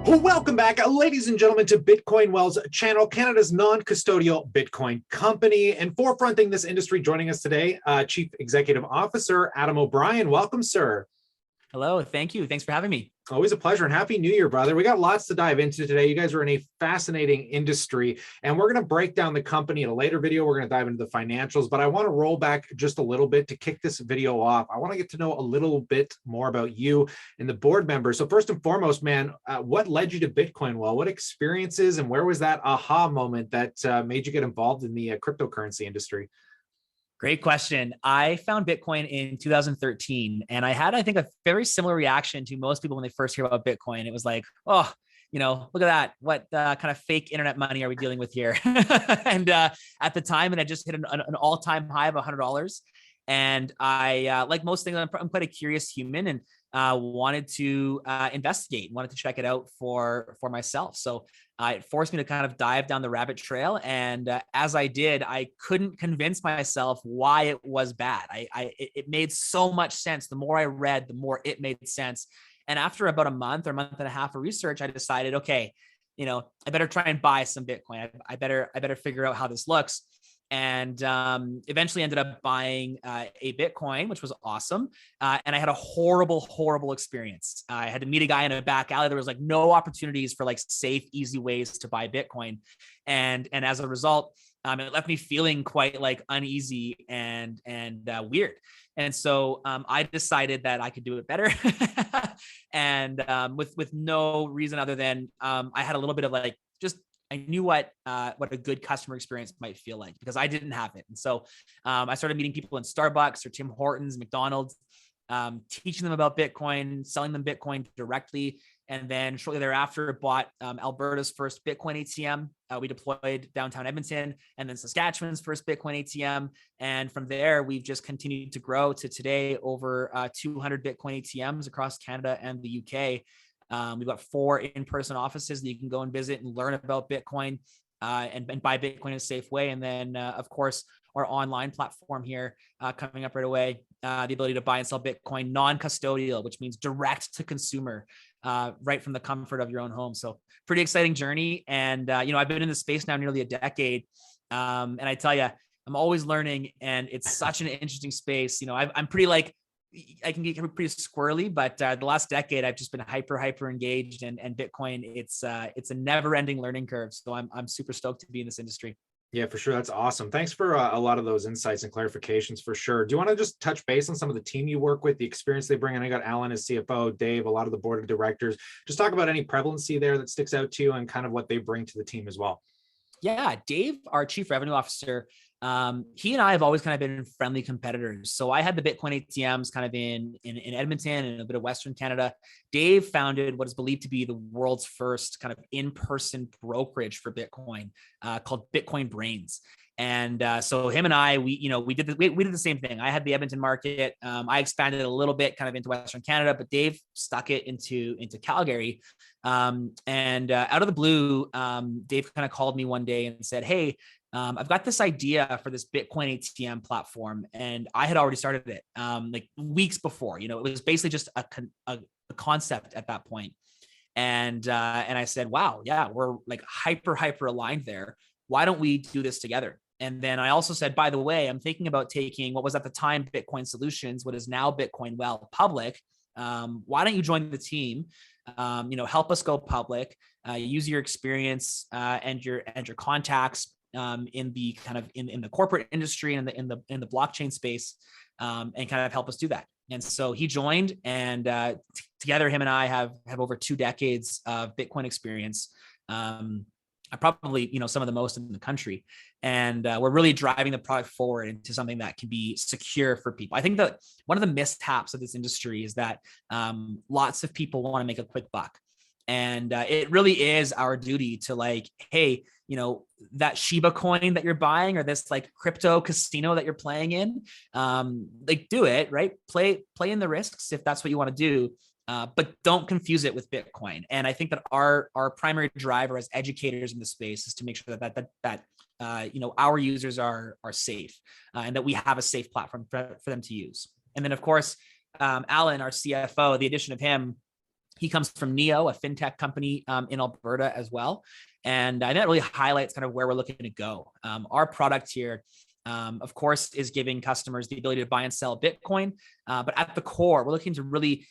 Welcome back, ladies and gentlemen, to Bitcoin Wells channel, Canada's non-custodial Bitcoin company. And forefronting this industry, joining us today, Chief Executive Officer Adam O'Brien. Welcome, sir. Hello, thank you. Thanks for having me. Always a pleasure, and Happy New Year, brother. We got lots to dive into today. You guys are in a fascinating industry, and we're going to break down the company in a later video. We're going to dive into the financials, but I want to roll back just a little bit to kick this video off. I want to get to know a little bit more about you and the board members. So first and foremost, man, what led you to Bitcoin? Well, what experiences and where was that aha moment that made you get involved in the cryptocurrency industry? Great question. I found Bitcoin in 2013, and I had, I think, a very similar reaction to most people when they first hear about Bitcoin. It was like, oh, look at that. What kind of fake internet money are we dealing with here? And at the time, it had just hit an all-time high of $100. And I, like most things, I'm quite a curious human, and wanted to investigate, wanted to check it out for myself. So it forced me to kind of dive down the rabbit trail. And as I did, I couldn't convince myself why it was bad. It made so much sense. The more I read, the more it made sense. And after about a month or month and a half of research, I decided, okay, I better try and buy some Bitcoin. I better figure out how this looks. And eventually ended up buying a Bitcoin, which was awesome. And I had a horrible experience. I had to meet a guy in a back alley. There was like no opportunities for like safe, easy ways to buy Bitcoin. And as a result, it left me feeling quite like uneasy and weird. And so I decided that I could do it better. And with no reason other than I had a little bit of like, just I knew what a good customer experience might feel like, because I didn't have it. And so I started meeting people in Starbucks or Tim Hortons, McDonald's, teaching them about Bitcoin, selling them Bitcoin directly. And then shortly thereafter, bought Alberta's first Bitcoin ATM. We deployed downtown Edmonton, and then Saskatchewan's first Bitcoin ATM. And from there, we've just continued to grow to today over 200 Bitcoin ATMs across Canada and the UK. We've got 4 in-person offices that you can go and visit and learn about Bitcoin and buy Bitcoin in a safe way. And then, of course, our online platform here coming up right away, the ability to buy and sell Bitcoin non-custodial, which means direct to consumer, right from the comfort of your own home. So pretty exciting journey. And, I've been in this space now nearly a decade. And I tell you, I'm always learning, and it's such an interesting space. I'm pretty like, I can get pretty squirrely, but the last decade I've just been hyper engaged, and Bitcoin, it's a never ending learning curve. So I'm super stoked to be in this industry. Yeah, for sure. That's awesome. Thanks for a lot of those insights and clarifications for sure. Do you want to just touch base on some of the team you work with, the experience they bring? And I got Alan as CFO, Dave, a lot of the board of directors. Just talk about any prevalency there that sticks out to you and kind of what they bring to the team as well. Yeah, Dave, our chief revenue officer, he and I have always kind of been friendly competitors. So I had the Bitcoin ATMs kind of in Edmonton and a bit of Western Canada. Dave founded what is believed to be the world's first kind of in-person brokerage for Bitcoin, called Bitcoin Brains. And so him and I, we did the same thing. I had the Edmonton market. I expanded a little bit kind of into Western Canada, but Dave stuck it into Calgary. And out of the blue, Dave kind of called me one day and said, "Hey, I've got this idea for this Bitcoin ATM platform." And I had already started it like weeks before. It was basically just a concept at that point. And I said, "Wow, yeah, we're like hyper aligned there. Why don't we do this together?" And then I also said, "By the way, I'm thinking about taking what was at the time Bitcoin Solutions, what is now Bitcoin Well, public. Why don't you join the team? Help us go public. Use your experience and your contacts in the kind of in the corporate industry and in the blockchain space, and kind of help us do that." And so he joined, and together him and I have over 2 decades of Bitcoin experience. Probably, some of the most in the country. And we're really driving the product forward into something that can be secure for people. I think that one of the mishaps of this industry is that lots of people want to make a quick buck. And it really is our duty to like, hey, that Shiba coin that you're buying, or this like crypto casino that you're playing in, like do it, right? Play in the risks if that's what you want to do. But don't confuse it with Bitcoin. And I think that our primary driver as educators in the space is to make sure that our users are safe, and that we have a safe platform for them to use. And then of course, Alan, our CFO, the addition of him He comes from Neo, a fintech company in Alberta as well. And that really highlights kind of where we're looking to go. Our product here, of course, is giving customers the ability to buy and sell Bitcoin. But at the core, we're looking to really,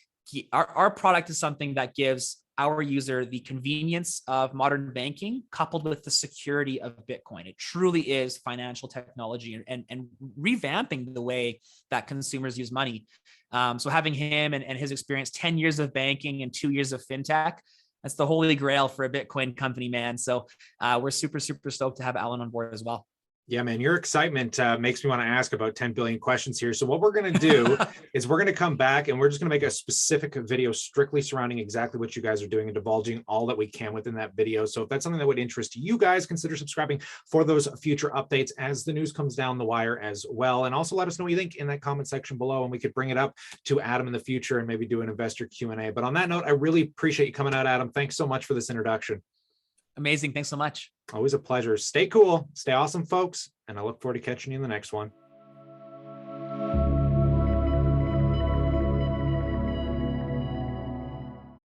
our product is something that gives our user the convenience of modern banking coupled with the security of Bitcoin. It truly is financial technology and revamping the way that consumers use money. So having him and his experience, 10 years of banking and 2 years of fintech, that's the holy grail for a Bitcoin company, man. So we're super, super stoked to have Alan on board as well. Yeah, man, your excitement makes me want to ask about 10 billion questions here. So what we're going to do is we're going to come back and we're just going to make a specific video strictly surrounding exactly what you guys are doing and divulging all that we can within that video. So if that's something that would interest you guys, consider subscribing for those future updates as the news comes down the wire as well. And also let us know what you think in that comment section below, and we could bring it up to Adam in the future and maybe do an investor Q&A. But on that note, I really appreciate you coming out, Adam. Thanks so much for this introduction. Amazing. Thanks so much. Always a pleasure. Stay cool, stay awesome, folks, and I look forward to catching you in the next one.